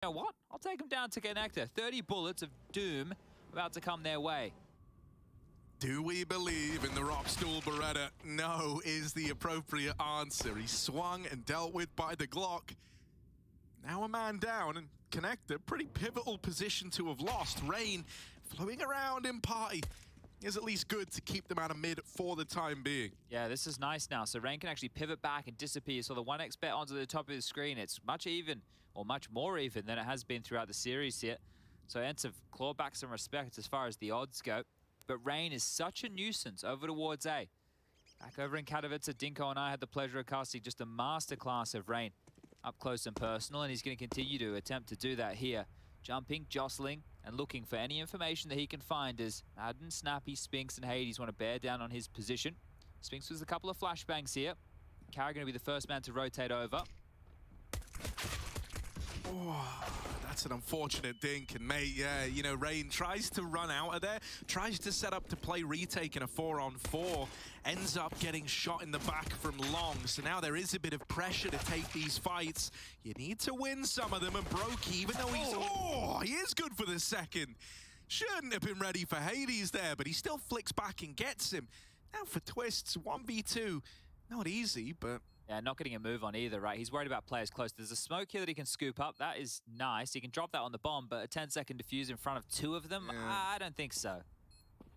You know what? I'll take him down to Connector. 30 bullets of doom about to come their way. Do we believe in the Rockstool Beretta? No is the appropriate answer. He swung and dealt with by the Glock. Now a man down, and Connector, pretty pivotal position to have lost. Rain flowing around in party is at least good to keep them out of mid for the time being. Yeah, this is nice now. So Rain can actually pivot back and disappear. So the 1x bet onto the top of the screen, it's much even, or much more even than it has been throughout the series here. So Ence have clawed back some respect as far as the odds go. But Rain is such a nuisance over towards A. Back over in Katowice, Dinko and I had the pleasure of casting just a masterclass of Rain up close and personal, and he's going to continue to attempt to do that here. Jumping, jostling, and looking for any information that he can find as Madden, Snappy, Spinks, and Hades want to bear down on his position. Spinks was a couple of flashbangs here. Kara going to be the first man to rotate over. Oh, that's an unfortunate dink, and mate, yeah, you know, Rain tries to run out of there, tries to set up to play retake in a 4-on-4, ends up getting shot in the back from long, so now there is a bit of pressure to take these fights. You need to win some of them, and Brokey, even though he is good for the second. Shouldn't have been ready for Hades there, but he still flicks back and gets him. Now for Twists, 1v2, not easy, but... Yeah, not getting a move on either, right? He's worried about players close. There's a smoke here that he can scoop up. That is nice. He can drop that on the bomb, but a 10-second defuse in front of two of them? Yeah. I don't think so.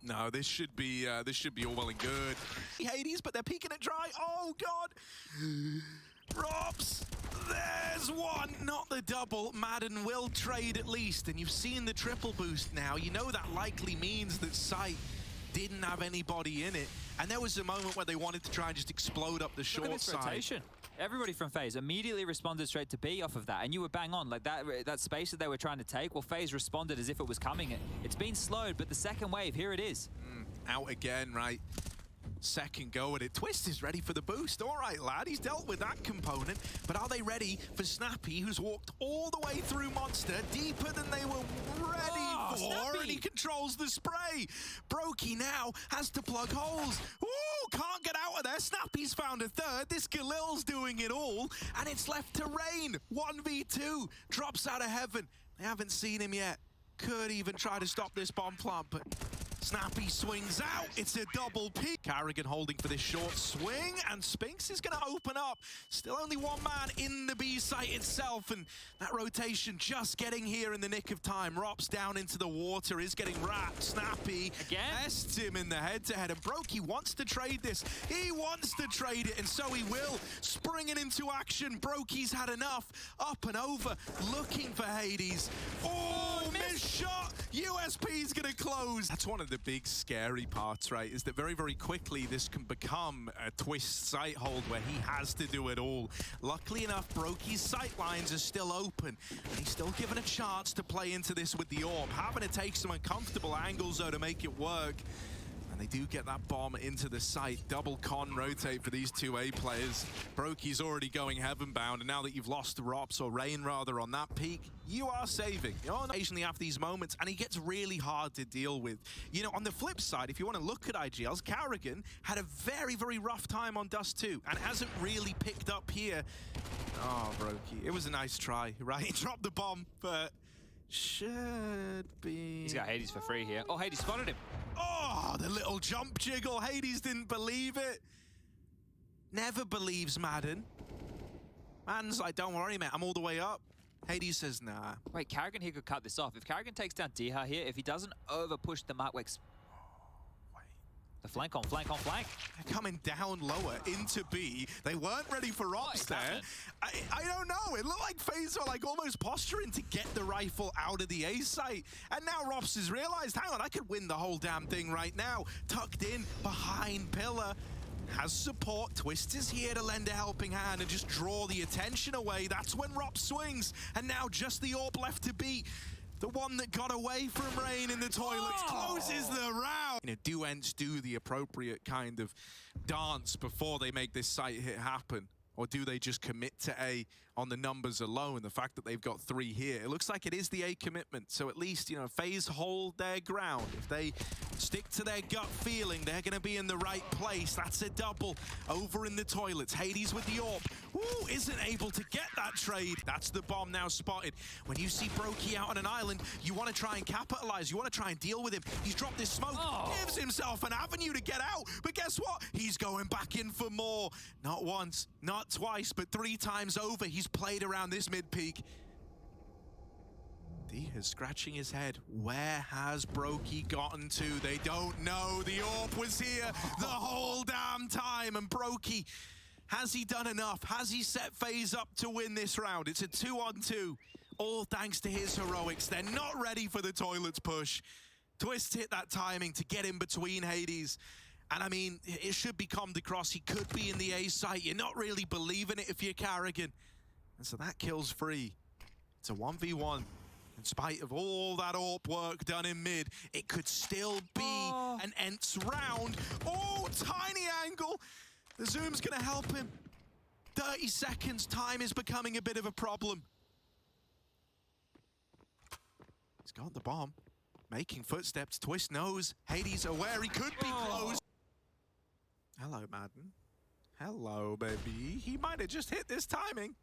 No, this should be all well and good. Hades, but they're peeking it dry. Oh, God. Robs, there's one. Not the double. Madden will trade at least, and you've seen the triple boost now. You know that likely means that Sight didn't have anybody in it. And there was a moment where they wanted to try and just explode up the short side. Rotation. Everybody from Faze immediately responded straight to B off of that, and you were bang on. Like that space that they were trying to take, well, Faze responded as if it was coming. It's been slowed, but the second wave, here it is. Out again, right? Second go at it. Twist is ready for the boost. All right, lad, he's dealt with that component, but are they ready for Snappy, who's walked all the way through Monster, deeper than they were ready for, Snappy. And he controls the spray. Brokey now has to plug holes. Ooh, can't get out of there. Snappy's found a third. This Galil's doing it all, and it's left to Rain. 1v2, drops out of heaven. They haven't seen him yet. Could even try to stop this bomb plant, but Snappy swings out. It's a double peak. Carrigan holding for this short swing, and Spinks is going to open up. Still only one man in the B site itself, and that rotation just getting here in the nick of time. Rops down into the water, is getting wrapped. Snappy bests him in the head-to-head, and Brokey wants to trade this. He wants to trade it, and so he will. Springing into action. Brokey's had enough. Up and over, looking for Hades. Oh, missed shot. USP's going to close. That's one of the big scary parts, right, is that very, very quickly this can become a Twist sight hold where he has to do it all. Luckily enough, Brokey's sight lines are still open, and he's still given a chance to play into this with the orb, having to take some uncomfortable angles, though, to make it work. And they do get that bomb into the site. Double con rotate for these two A players. Brokey's already going heaven-bound, and now that you've lost Rops, or Rain rather, on that peak, you are saving. You're occasionally have these moments, and he gets really hard to deal with. You know, on the flip side, if you want to look at IGLs, Carrigan had a very, very rough time on Dust 2, and hasn't really picked up here. Oh, Brokey, it was a nice try, right? He dropped the bomb, but should be... He's got Hades for free here. Oh, Hades spotted him. Oh, the little jump jiggle. Hades didn't believe it. Never believes Madden. Madden's like, don't worry, mate, I'm all the way up. Hades says, nah. Wait, Carrigan here could cut this off. If Carrigan takes down Diha here, if he doesn't over-push the Markwex... The flank on flank on flank. They're coming down lower into B. They weren't ready for Rops there. I don't know. It looked like Faze were like almost posturing to get the rifle out of the A site. And now Rops has realized, hang on, I could win the whole damn thing right now. Tucked in behind Pillar. Has support. Twist is here to lend a helping hand and just draw the attention away. That's when Rops swings. And now just the orb left to beat. The one that got away from Rain in the toilets closes the round. You know, do Ence do the appropriate kind of dance before they make this site hit happen? Or do they just commit to A on the numbers alone, the fact that they've got 3 here. It looks like it is the A commitment, so at least, you know, FaZe hold their ground. If they stick to their gut feeling, they're going to be in the right place. That's a double over in the toilets. Hades with the AWP. Ooh, isn't able to get that trade. That's the bomb now spotted. When you see Brokey out on an island, you want to try and capitalize. You want to try and deal with him. He's dropped this smoke, gives himself an avenue to get out. But guess what? He's going back in for more. Not once, not twice, but 3 times over. He's played around this mid-peak. Is scratching his head. Where has Brokey gotten to? They don't know. The AWP was here the whole damn time. And Brokey, has he done enough? Has he set FaZe up to win this round? It's a 2-on-2. All thanks to his heroics. They're not ready for the toilets push. Twist hit that timing to get in between Hades. And I mean, it should be commed across. He could be in the A site. You're not really believing it if you're Carrigan. And so that kills free. It's a 1v1. In spite of all that AWP work done in mid, it could still be an Ence round. Oh, tiny angle. The zoom's going to help him. 30 seconds. Time is becoming a bit of a problem. He's got the bomb. Making footsteps. Twist knows. Hades aware he could be close. Hello, Madden. Hello, baby. He might have just hit this timing.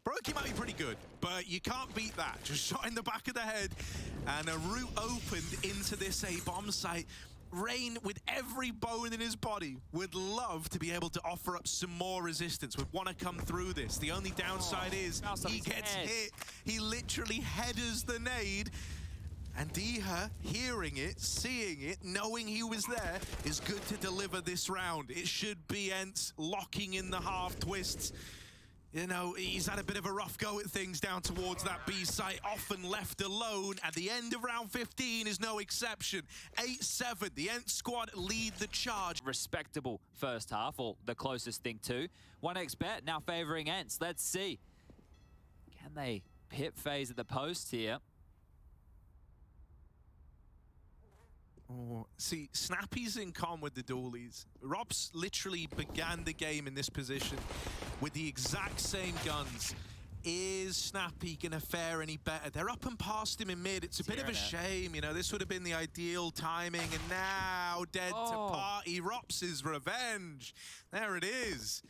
Brokey might be pretty good, but you can't beat that. Just shot in the back of the head, and a route opened into this A-bomb site. Rain, with every bone in his body, would love to be able to offer up some more resistance, would want to come through this. The only downside is he gets hit. He literally headers the nade. And Diha, hearing it, seeing it, knowing he was there, is good to deliver this round. It should be Ence locking in the half twists. You know, he's had a bit of a rough go at things down towards that B site, often left alone. At the end of round 15 is no exception. 8-7, the Ence squad lead the charge. Respectable first half, or the closest thing to. 1xBet now favoring Ence. Let's see. Can they hit FaZe at the post here? Oh, see, Snappy's in con with the dualies. Robs literally began the game in this position with the exact same guns. Is Snappy gonna fare any better? They're up and past him in mid. It's a bit of a shame, you know, this would have been the ideal timing, and now dead to party. Rops' revenge. There it is.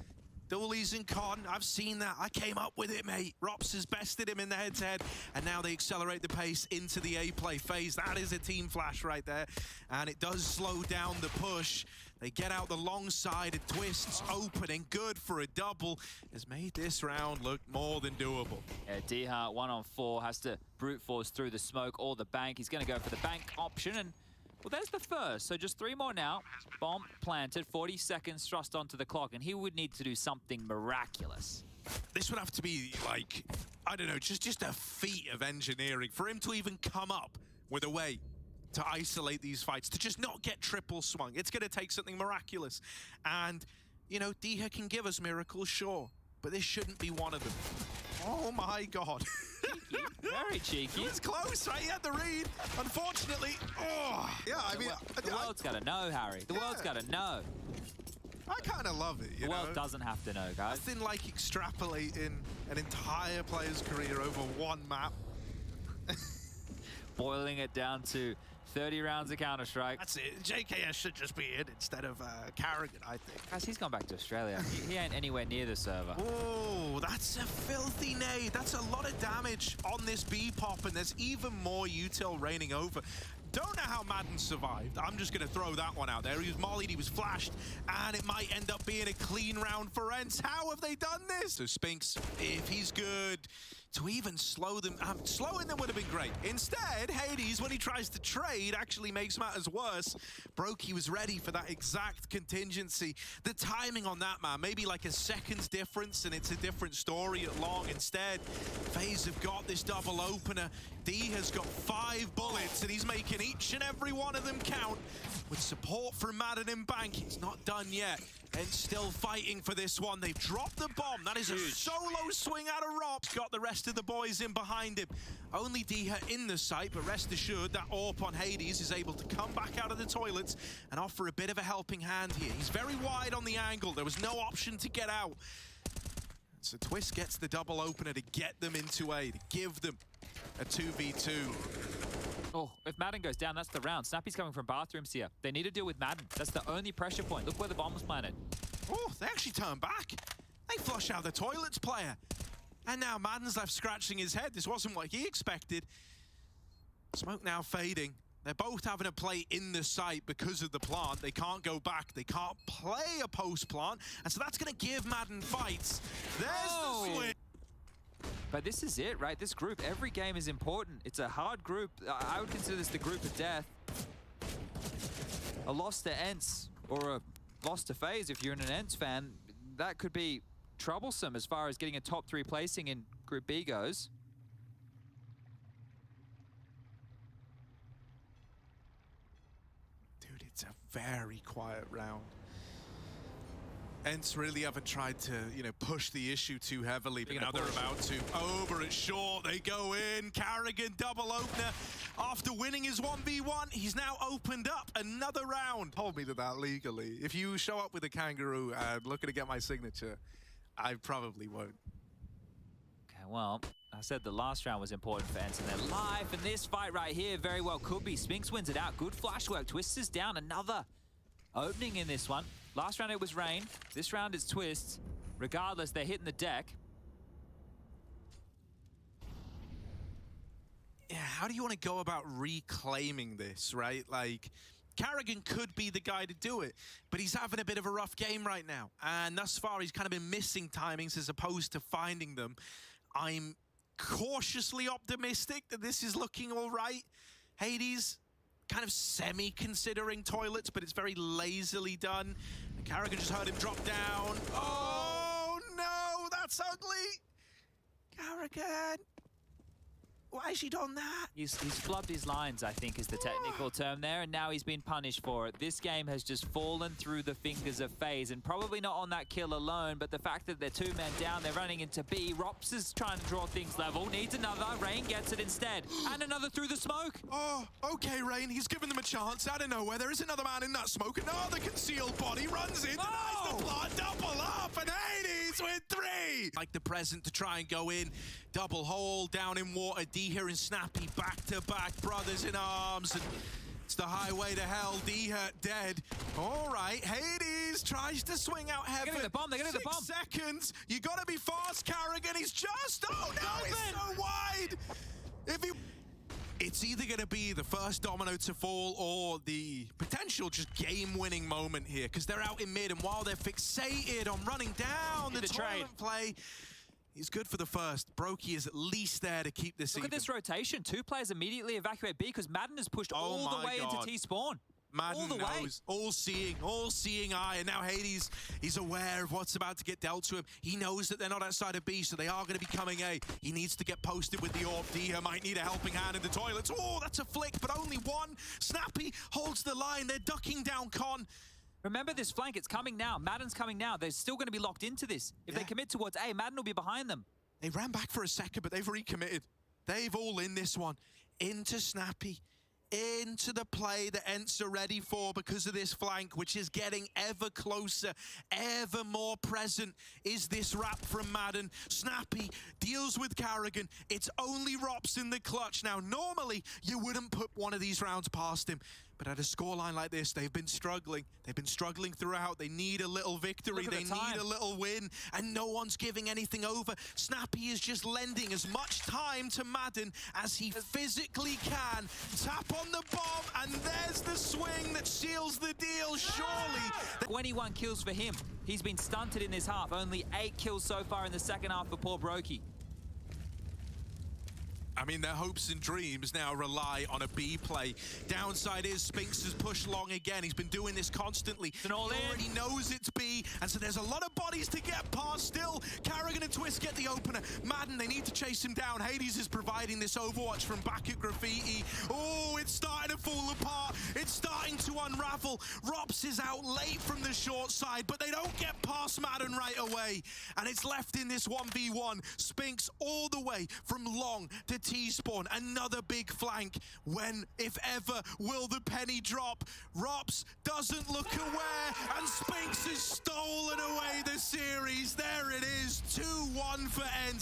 Dooley's in con, I've seen that. I came up with it, mate. Rops has bested him in the head-to-head, and now they accelerate the pace into the A play. FaZe, that is a team flash right there, and it does slow down the push. They get out the long side, and Twists opening, good for a double, has made this round look more than doable. Yeah, D-Hart 1-on-4 has to brute force through the smoke or the bank. He's going to go for the bank option, and well, there's the first. So just 3 more now. Bomb planted, 40 seconds thrust onto the clock, and he would need to do something miraculous. This would have to be, like, I don't know, just a feat of engineering for him to even come up with a way to isolate these fights, to just not get triple swung. It's going to take something miraculous. And, you know, Diha can give us miracles, sure, but this shouldn't be one of them. Oh my God. Cheeky. Very cheeky. It was close, right? He had the read. Unfortunately, yeah, I mean... The world's got to know, Harry. The world's got to know. I kind of love it, you know? The world doesn't have to know, guys. Nothing like extrapolating an entire player's career over one map. Boiling it down to 30 rounds of Counter-Strike. That's it. JKS should just be in instead of Carrigan, I think. Guys, he's gone back to Australia. He ain't anywhere near the server. Oh, that's a filthy nade. That's a lot of damage on this B pop, and there's even more util raining over. Don't know how Madden survived. I'm just going to throw that one out there. He was mollied, he was flashed, and it might end up being a clean round for Ence. How have they done this? So Spinks, if he's good, to even slow them, slowing them would have been great. Instead, Hades, when he tries to trade, actually makes matters worse. Brokey was ready for that exact contingency. The timing on that, man, maybe like a second's difference, and it's a different story at long. Instead, FaZe have got this double opener. D has got 5 bullets, and he's making each and every one of them count. With support from Madden and Bank, it's not done yet. And still fighting for this one. They've dropped the bomb. That is a solo swing out of Rob. Got the rest of the boys in behind him. Only Diha in the site, but rest assured that AWP on Hades is able to come back out of the toilets and offer a bit of a helping hand here. He's very wide on the angle. There was no option to get out. So Twist gets the double opener to get them into A, to give them a 2v2. Oh, if Madden goes down, that's the round. Snappy's coming from bathrooms here. They need to deal with Madden. That's the only pressure point. Look where the bomb was planted. Oh, they actually turn back. They flush out the toilets player. And now Madden's left scratching his head. This wasn't what he expected. Smoke now fading. They're both having to play in the site because of the plant. They can't go back. They can't play a post plant. And so that's going to give Madden fights. There's the switch. But this is it, right? This group, every game is important. It's a hard group. I would consider this the group of death. A loss to Ence or a loss to Faze, if you're an Ence fan, that could be troublesome as far as getting a top 3 placing in Group B goes. Dude, it's a very quiet round. Ence really haven't tried to, push the issue too heavily, but now they're about to. Over at short, they go in. Carrigan double opener. After winning his 1v1, he's now opened up another round. Told me that legally. If you show up with a kangaroo and looking to get my signature, I probably won't. Okay, well, I said the last round was important for Ence in their life, and this fight right here very well could be. Spinks wins it out. Good flash work. Twist is down. Another opening in this one. Last round it was Rain. This round it's Twist. Regardless, they're hitting the deck. Yeah, how do you want to go about reclaiming this, right? Like, Carrigan could be the guy to do it, but he's having a bit of a rough game right now. And thus far, he's kind of been missing timings as opposed to finding them. I'm cautiously optimistic that this is looking all right. Hades kind of semi-considering toilets, but it's very lazily done. And Carrigan just heard him drop down. Oh, no, that's ugly. Carrigan. Why has he done that? He's flubbed his lines, I think is the technical term there, and now he's been punished for it. This game has just fallen through the fingers of Faze, and probably not on that kill alone, but the fact that they're 2 men down, they're running into B. Rops is trying to draw things level, needs another. Rain gets it instead, and another through the smoke. Oh, okay, Rain, he's given them a chance. Out of nowhere, there is another man in that smoke. Another concealed body runs in, denies the plot, double up, and Hades with 3. Like the present to try and go in. Double hole, down in water. D here and Snappy, back-to-back, brothers in arms. And it's the highway to hell. D dead. All right, Hades tries to swing out heaven. They're getting the bomb, they're getting the bomb. 6 seconds. You gotta be fast, Carrigan. He's just, oh no, it's so wide. It's either going to be the first domino to fall or the potential just game-winning moment here, because they're out in mid, and while they're fixated on running down the tournament play, he's good for the first. Brokey is at least there to keep this even. Look at this rotation. 2 players immediately evacuate B because Madden has pushed all the way into T-spawn. Madden knows, all-seeing eye, and now Hades, he's aware of what's about to get dealt to him. He knows that they're not outside of B, so they are going to be coming A. He needs to get posted with the orb. Dia might need a helping hand in the toilets. Oh, that's a flick, but only one. Snappy holds the line. They're ducking down Con. Remember this flank, it's coming now. Madden's coming now. They're still going to be locked into this. If they commit towards A, Madden will be behind them. They ran back for a second, but they've recommitted. They've all in this one. Into Snappy. Into the play that Ence are ready for because of this flank, which is getting ever closer, ever more present. Is this wrap from Madden? Snappy deals with Carrigan. It's only Rops in the clutch. Now, normally, you wouldn't put one of these rounds past him. But at a scoreline like this, they've been struggling. They've been struggling throughout. They need a little victory. They need a little win. And no one's giving anything over. Snappy is just lending as much time to Madden as he physically can. Tap on the bomb, and there's the swing that seals the deal, surely. 21 kills for him. He's been stunted in this half. Only 8 kills so far in the second half for poor Brokey. I mean, their hopes and dreams now rely on a B play. Downside is Spinks has pushed long again. He's been doing this constantly. He already knows it's B, and so there's a lot of bodies to get past still. Carrigan and Twist get the opener. Madden, they need to chase him down. Hades is providing this overwatch from back at Graffiti. Oh, it's starting to fall apart. It's starting to unravel. Rops is out late from the short side, but they don't get past Madden right away. And it's left in this 1v1. Spinks all the way from long to T-spawn, another big flank. When, if ever, will the penny drop? Rops doesn't look aware, and Spinks has stolen away the series. There it is, 2-1 for Ence.